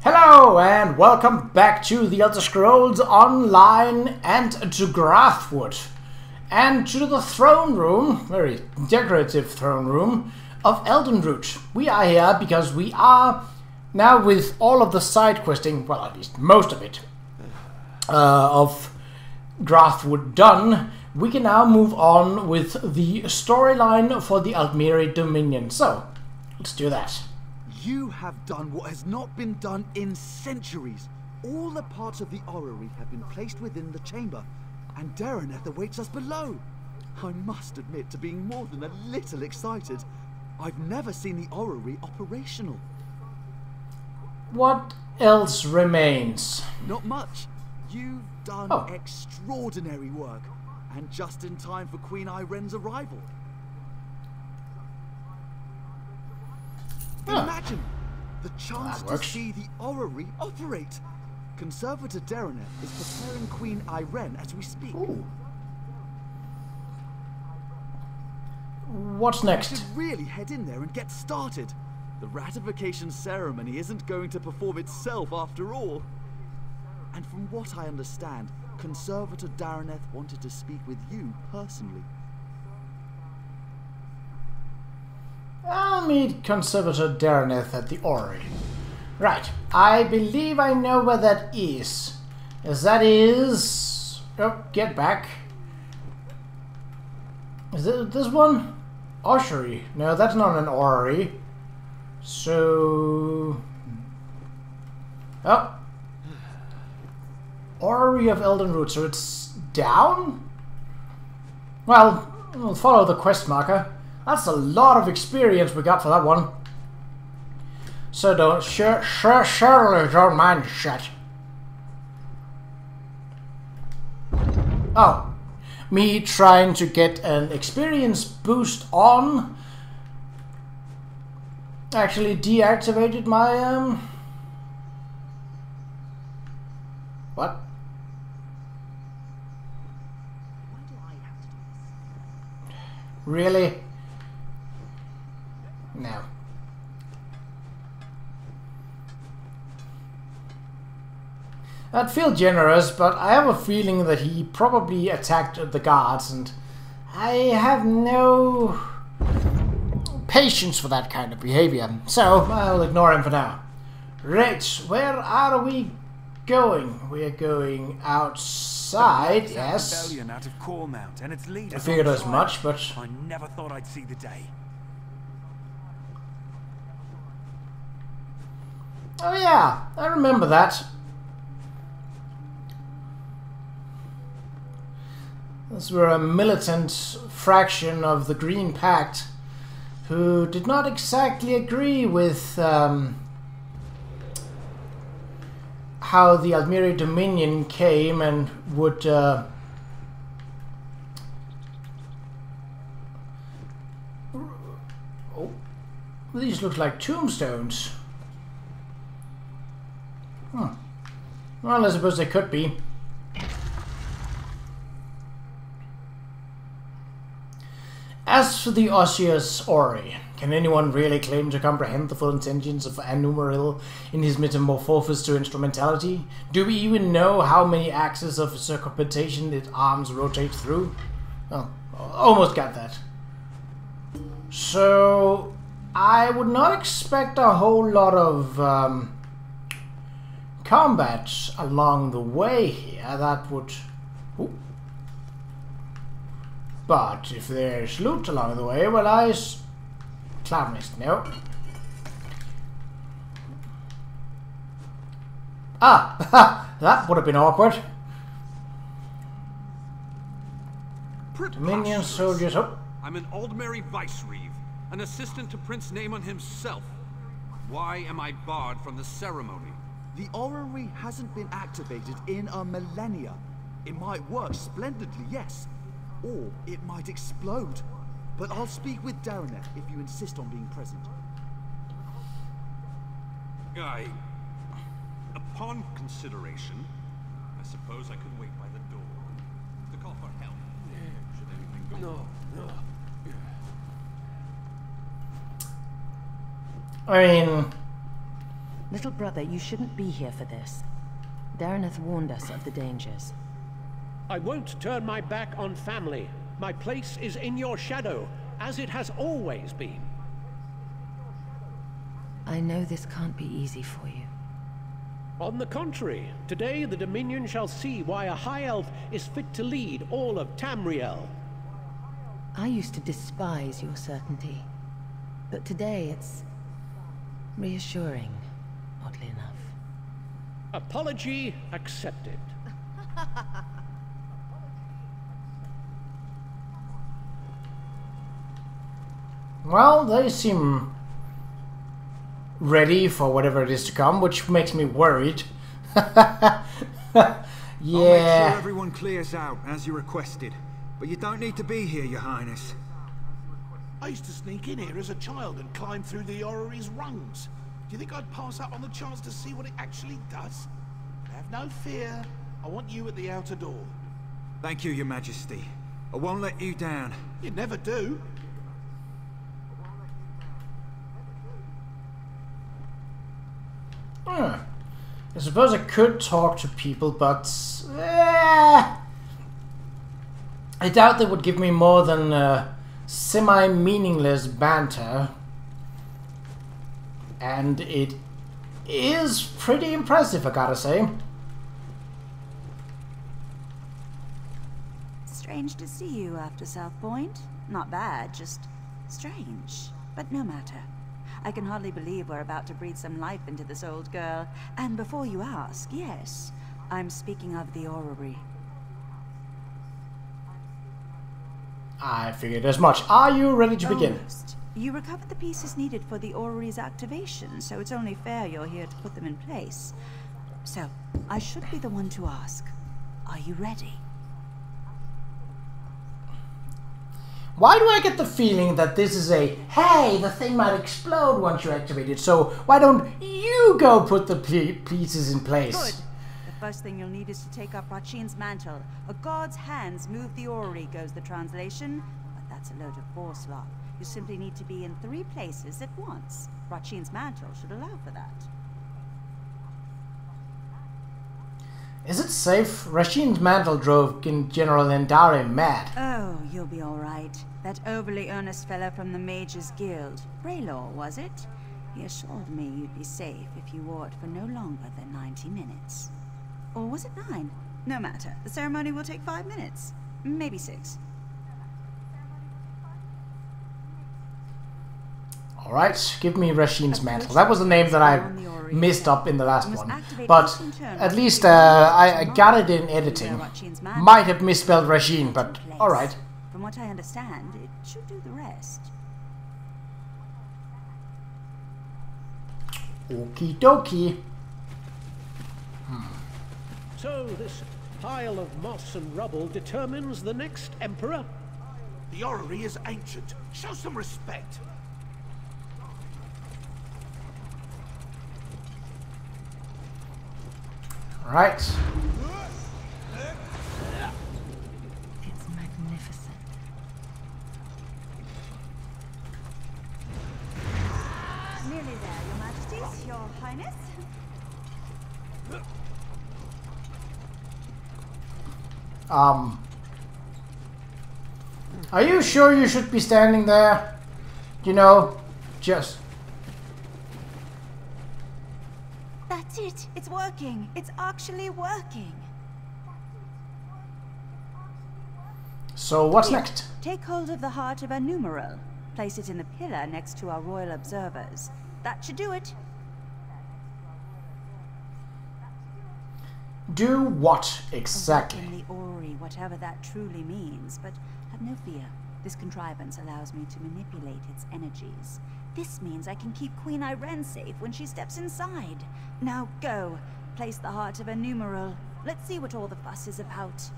Hello and welcome back to the Elder Scrolls Online and to Grathwood and to the throne room, very decorative throne room of Eldenroot. We are here because we are now with all of the side questing, well at least most of it, of Grathwood done. We can now move on with the storyline for the Altmeri Dominion. So, let's do that. You have done what has not been done in centuries. All the parts of the Orrery have been placed within the chamber, and Dareneth awaits us below. I must admit to being more than a little excited. I've never seen the Orrery operational. What else remains? Not much. You've done extraordinary work, and just in time for Queen Qa'Rajh's arrival. Imagine the chance to see the Orrery operate. Conservator Dareneth is preparing Queen Qa'Rajh as we speak. Ooh. What's next? We should really head in there and get started. The ratification ceremony isn't going to perform itself after all. And from what I understand, Conservator Dareneth wanted to speak with you personally. I'll meet Conservator Dareneth at the Orrery. Right, I believe I know where that is. As that is... Oh, get back. Is it this one? Orrery. No, that's not an Orrery. So... Oh. Orrery of Eldenroot, so it's down? Well, we'll follow the quest marker. That's a lot of experience we got for that one. So don't, surely don't mind shit. Oh, me trying to get an experience boost on actually deactivated my, what? Why do I have to do this? Really? No. I'd feel generous, but I have a feeling that he probably attacked the guards, and I have no patience for that kind of behavior. So, I'll ignore him for now. Right, where are we going? We are going outside, yes. Rebellion out of Coremount, and its leaders I figured as much, but I never thought I'd see the day. oh yeah, I remember that. Those were a militant fraction of the Green Pact who did not exactly agree with how the Altmeri Dominion came and would oh, these look like tombstones. Well, I suppose they could be. As for the osseous Orrery, can anyone really claim to comprehend the full intentions of Anumaril in his metamorphosis to instrumentality? Do we even know how many axes of circumventation its arms rotate through? Oh, almost got that. So, I would not expect a whole lot of combat along the way here. That would... Ooh. But if there's loot along the way, well, Cloud Mist, no. Ah! That would have been awkward. Dominion soldiers... Oh. I'm an Aldmeri Vice-Reeve, an assistant to Prince Naemon himself. Why am I barred from the ceremony? The Orrery hasn't been activated in a millennia. It might work splendidly, yes. Or it might explode. But I'll speak with Dareneth if you insist on being present. Upon consideration, I suppose I could wait by the door to call for help. Should anything go wrong. I mean, Little brother, you shouldn't be here for this. Darreneth warned us of the dangers. I won't turn my back on family. My place is in your shadow, as it has always been. I know this can't be easy for you. On the contrary, today the Dominion shall see why a High Elf is fit to lead all of Tamriel. I used to despise your certainty, but today it's reassuring, oddly enough. Apology accepted. Well, they seem ready for whatever it is to come, which makes me worried. Yeah. I'll make sure everyone clears out, as you requested. But you don't need to be here, Your Highness. I used to sneak in here as a child and climb through the Orreries rungs. Do you think I'd pass up on the chance to see what it actually does? Have no fear. I want you at the outer door. Thank you, Your Majesty. I won't let you down. You never do. I suppose I could talk to people, but I doubt they would give me more than semi-meaningless banter. And it is pretty impressive, I gotta say. Strange to see you after South Point. Not bad, just strange. But no matter. I can hardly believe we're about to breathe some life into this old girl. And before you ask, yes, I'm speaking of the Orrery. I figured as much. Are you ready to begin? Almost. You recovered the pieces needed for the Orrery's activation, so it's only fair you're here to put them in place. So, I should be the one to ask. Are you ready? Why do I get the feeling that this is a, hey, the thing might explode once you activate it, so why don't you go put the pieces in place? Good. The first thing you'll need is to take up Rachin's mantle. A god's hands move the Orrery, goes the translation. But that's a load of force lock. You simply need to be in 3 places at once. Rachin's mantle should allow for that. Is it safe? Rachin's mantle drove General Endari mad. Oh, you'll be all right. That overly earnest fellow from the Mages Guild. Braylor, was it? He assured me you'd be safe if you wore it for no longer than 90 minutes. Or was it 9? No matter. The ceremony will take 5 minutes. Maybe 6. Alright, give me Rachin's mantle. That was the name that I messed up in the last one. But at least I got it in editing. Might have misspelled Rachin, but alright. From what I understand, it should do the rest. Okie dokie. So this pile of moss and rubble determines the next emperor? The Orrery is ancient. Show some respect. Right. It's magnificent. Nearly there, Your Majesties, Your Highness. Are you sure you should be standing there? You know, just... That's it. It's working. It's actually working. So what's next? Take hold of the heart of a numeral. Place it in the pillar next to our royal observers. That should do it. Do what exactly? In the Orrery, whatever that truly means. But have no fear. This contrivance allows me to manipulate its energies. This means I can keep Queen Qa'Rajh safe when she steps inside. Now go. Place the heart of a numeral. Let's see what all the fuss is about.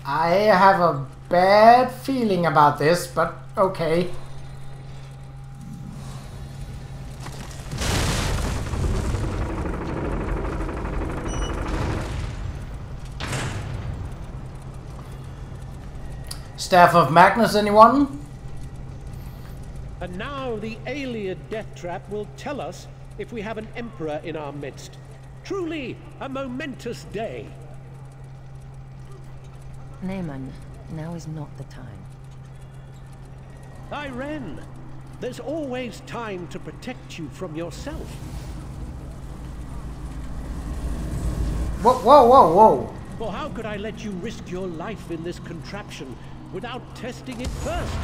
I have a bad feeling about this, but okay. Staff of Magnus, anyone? A now the Alien death trap will tell us if we have an emperor in our midst. Truly a momentous day. Naaman, now is not the time. Irene, there's always time to protect you from yourself. Whoa, whoa, whoa, whoa. Or how could I let you risk your life in this contraption without testing it first,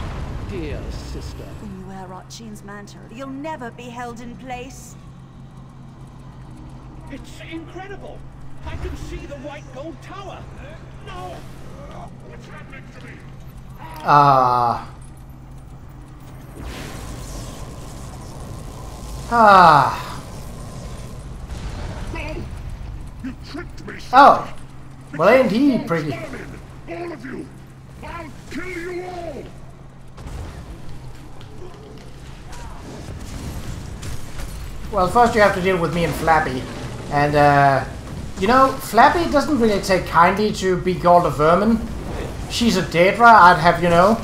dear sister? When you wear Rotchine's mantle, you'll never be held in place. It's incredible! I can see the white gold tower! No! What's happening to me? You tricked me, Oh. Well, ain't he pretty? all of you! I'll kill you all! Well, first you have to deal with me and Flappy. And, you know, Flappy doesn't really take kindly to be called a vermin. She's a Daedra, I'd have you know.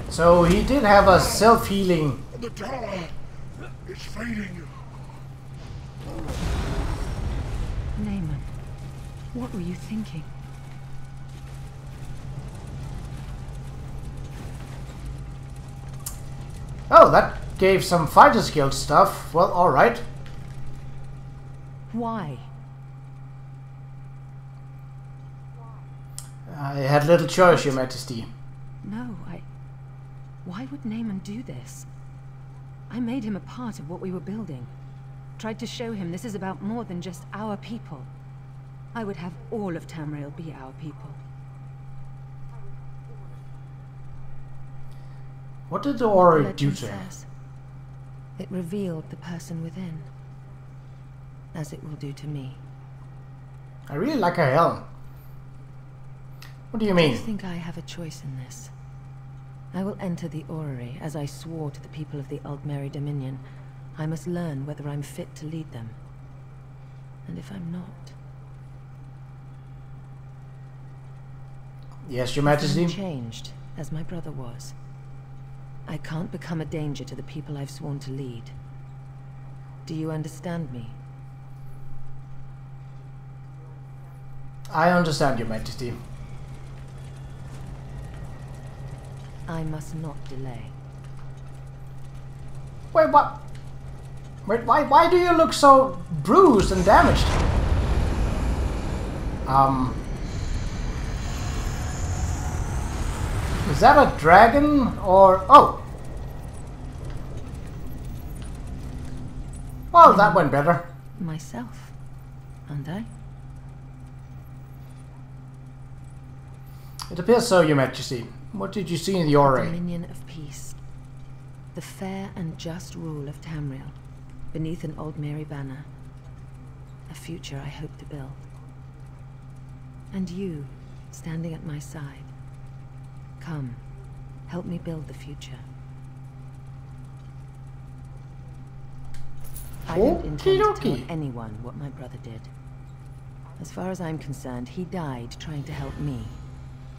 So he did have a self-healing. The tower is fading. Naaman, what were you thinking? Oh, that gave some fighter skill stuff. Well, alright. Why? I had little choice, Your Majesty. No, Why would Naaman do this? I made him a part of what we were building. Tried to show him this is about more than just our people. I would have all of Tamriel be our people. What did the Orrery do to him? It revealed the person within. As it will do to me. I really like her helm. What do you I mean? think I have a choice in this. I will enter the Orrery as I swore to the people of the Aldmeri Dominion. I must learn whether I'm fit to lead them. And if I'm not... Yes, Your Majesty. I'm changed, as my brother was. I can't become a danger to the people I've sworn to lead. Do you understand me? I understand, Your Majesty. I must not delay. Wait, what? Wait, why do you look so bruised and damaged? Is that a dragon or... Oh! Well, that went better. Myself, aren't I? It appears so, Your Majesty. What did you see in the Orrery? Dominion of peace. The fair and just rule of Tamriel, beneath an Aldmeri banner. A future I hope to build. And you, standing at my side. Come, help me build the future. I don't intend to tell anyone what my brother did. As far as I'm concerned, he died trying to help me,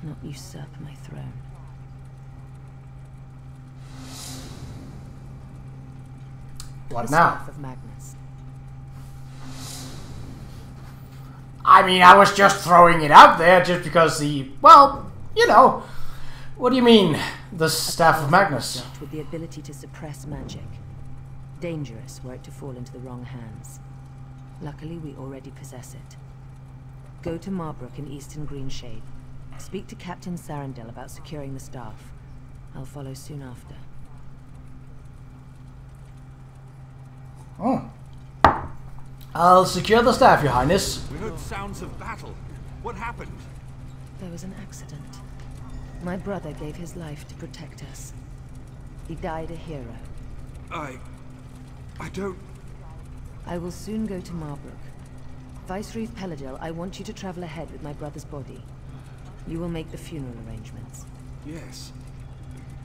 not usurp my throne. What The now? staff of Magnus. I mean, I was just throwing it out there just because the... Well, you know. What do you mean, the Staff of Magnus? With the ability to suppress magic. Dangerous were it to fall into the wrong hands. Luckily, we already possess it. Go to Marbrook in Eastern Greenshade. Speak to Captain Sarandel about securing the staff. I'll follow soon after. Oh. I'll secure the staff, Your Highness. We heard sounds of battle. What happened? There was an accident. My brother gave his life to protect us. He died a hero. I don't... I will soon go to Marbrook. Viceroy Peladil, I want you to travel ahead with my brother's body. You will make the funeral arrangements. Yes.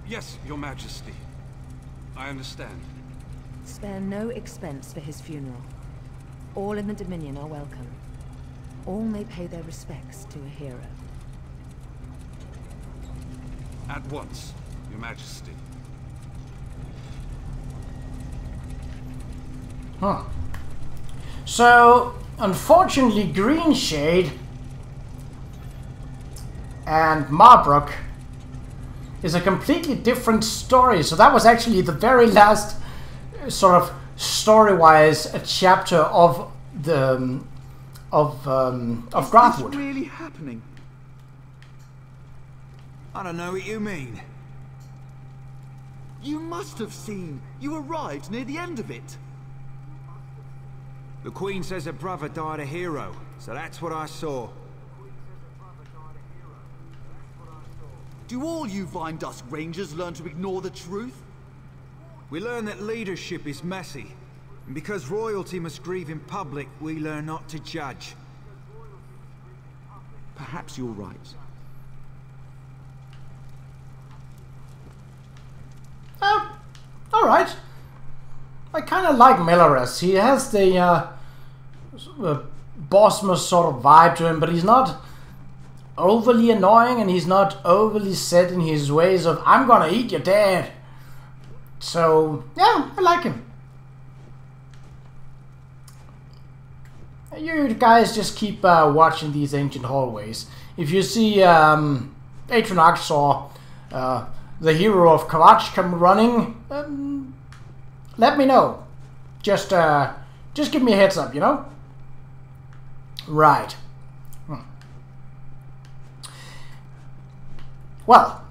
Yes, Your Majesty. I understand. Spare no expense for his funeral. All in the Dominion are welcome. All may pay their respects to a hero. At once, Your Majesty. Huh. So, unfortunately, Greenshade and Marbrook is a completely different story. So that was actually the very last sort of story-wise chapter of the Grathwood. What's really happening? I don't know what you mean. You must have seen. You arrived near the end of it. The Queen says her brother died a hero, so that's what I saw. Do all you Vine Dusk Rangers learn to ignore the truth? We learn that leadership is messy, and because royalty must grieve in public, we learn not to judge. Perhaps you're right. Alright. I kind of like Melores. He has the Bosma sort of vibe to him, but he's not overly annoying and he's not overly set in his ways of, I'm gonna eat your dad. So, yeah, I like him. You guys just keep watching these ancient hallways. If you see Qa'Rajh or the hero of Qa'Rajh come running, let me know. Just give me a heads up, you know? Right. Well,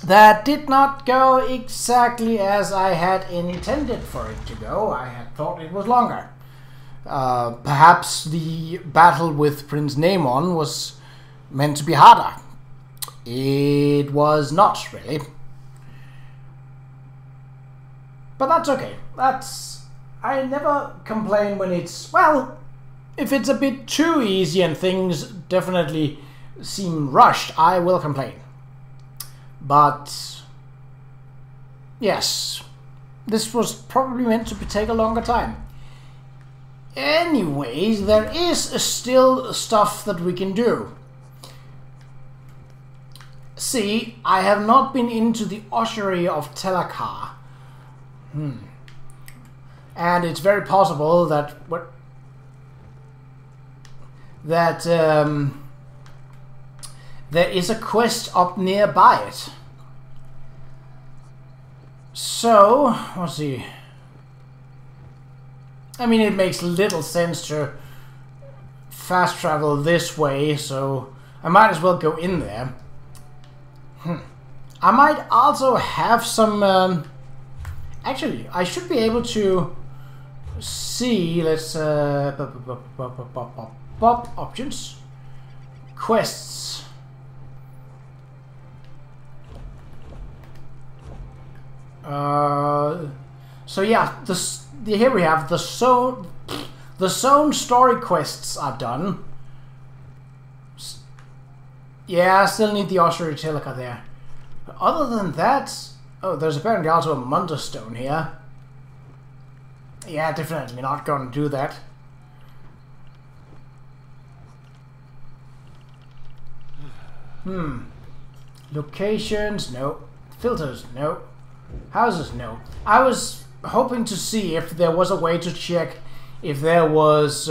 that did not go exactly as I had intended for it to go. I had thought it was longer. Perhaps the battle with Prince Naemon was meant to be harder. It was not, really. But that's okay. I never complain when it's, well, if it's a bit too easy and things definitely seem rushed, I will complain. But yes, this was probably meant to take a longer time. Anyways, there is still stuff that we can do. See, I have not been into the ossuary of Telakar. And it's very possible that there is a quest up nearby it. So, let's see. I mean, it makes little sense to fast travel this way, so I might as well go in there. I might also have some... actually, I should be able to see... Let's... options. Quests. So yeah, here we have the zone story quests are done. Yeah, I still need the ossuary Telakar there. But other than that, oh, there's apparently also a Munter Stone here. Yeah, definitely not gonna do that. Locations, no. Filters, no. Houses, no. I was hoping to see if there was a way to check if there was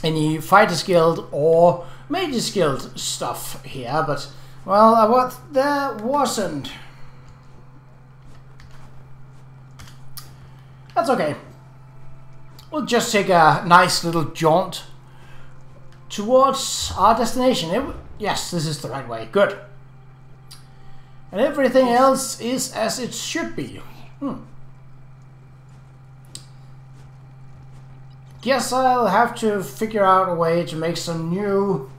any Fighters Guild or Mages Guild stuff here, but, well, there wasn't. That's okay. We'll just take a nice little jaunt towards our destination. Yes, this is the right way. Good. And everything else is as it should be. Guess I'll have to figure out a way to make some new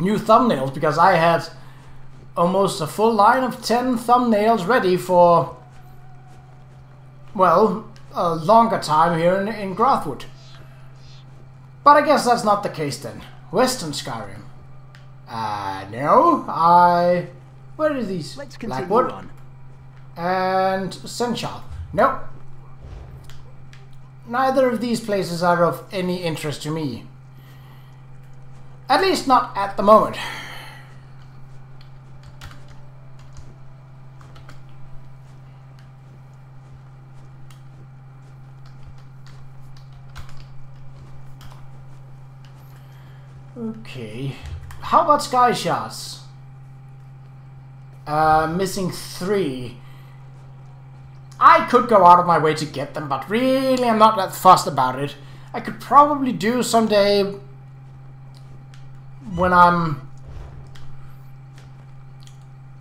thumbnails, because I had almost a full line of 10 thumbnails ready for, well, a longer time here in Grathwood. But I guess that's not the case then. Western Skyrim. No, where are these? Let's continue Blackwood on. and Senchal. Nope. Neither of these places are of any interest to me. At least not at the moment. Okay. How about sky shards? Missing 3. I could go out of my way to get them, but really I'm not that fussed about it. I could probably do someday when I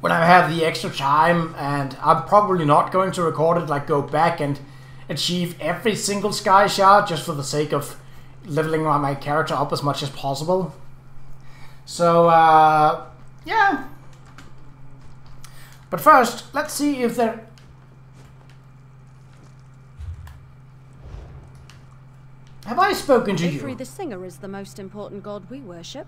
have the extra time, and I'm probably not going to record it, like go back and achieve every single sky shard just for the sake of leveling my character up as much as possible. So, yeah. But first, let's see if there... Have I spoken to Ifri you? the Singer is the most important god we worship.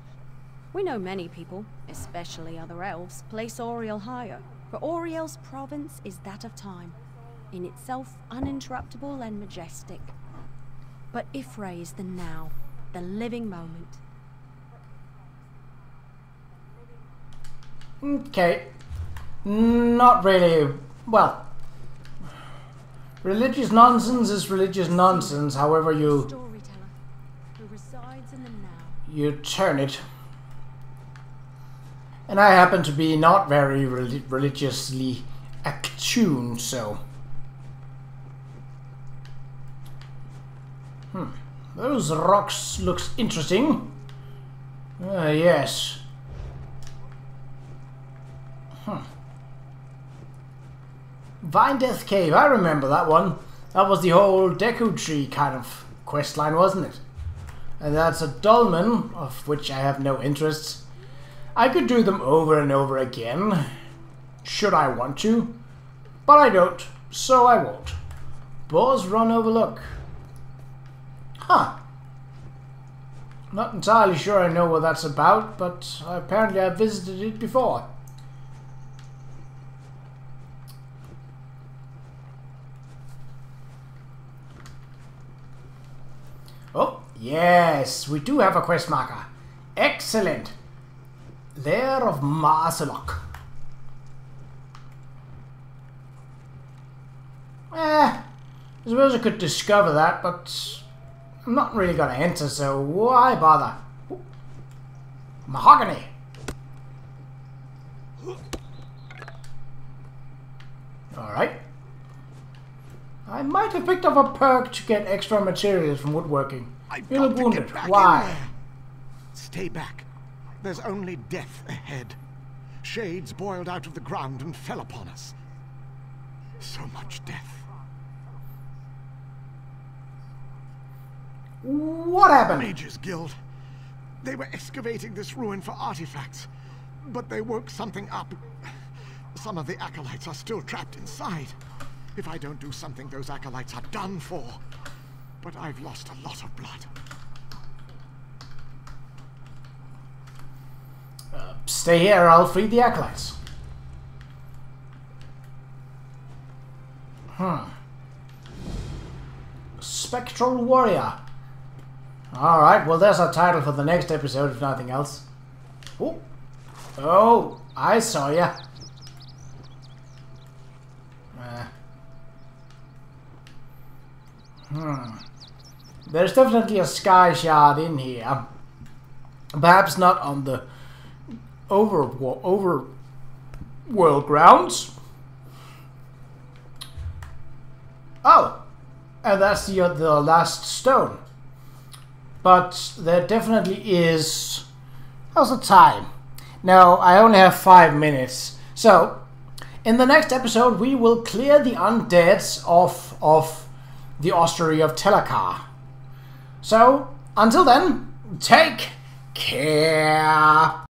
We know many people, especially other elves, place Auriel higher, for Auriel's province is that of time, in itself uninterruptible and majestic. But Ifri is the now, the living moment. Okay. Not really. Well, religious nonsense is religious nonsense, however Storyteller who resides in the now. you turn it. And I happen to be not very religiously attuned, so... Those rocks looks interesting. Yes. Vine Death Cave, I remember that one. That was the whole Deku Tree kind of questline, wasn't it? And that's a dolmen, of which I have no interest. I could do them over and over again, should I want to, but I don't, so I won't. Boar's Run Overlook. Huh. Not entirely sure I know what that's about, but apparently I've visited it before. Oh, yes, we do have a quest marker. Excellent. Lair of Marselok. I suppose I could discover that, but I'm not really going to enter, so why bother? Ooh. Mahogany. Alright. I might have picked up a perk to get extra materials from woodworking. You look wounded. Why? Stay back. There's only death ahead. Shades boiled out of the ground and fell upon us. So much death. What happened? Mages Guild. They were excavating this ruin for artifacts, but they woke something up. Some of the acolytes are still trapped inside. If I don't do something, those acolytes are done for. But I've lost a lot of blood. Stay here, I'll free the acolytes. Spectral Warrior. Alright, well there's our title for the next episode, if nothing else. Ooh. Oh, I saw ya. There's definitely a sky shard in here. Perhaps not on the overworld grounds. Oh, and that's the last stone. But there definitely is... How's the time? No, I only have 5 minutes. So, in the next episode, we will clear the undeads of the Orreries of Telakar. So, until then, take care.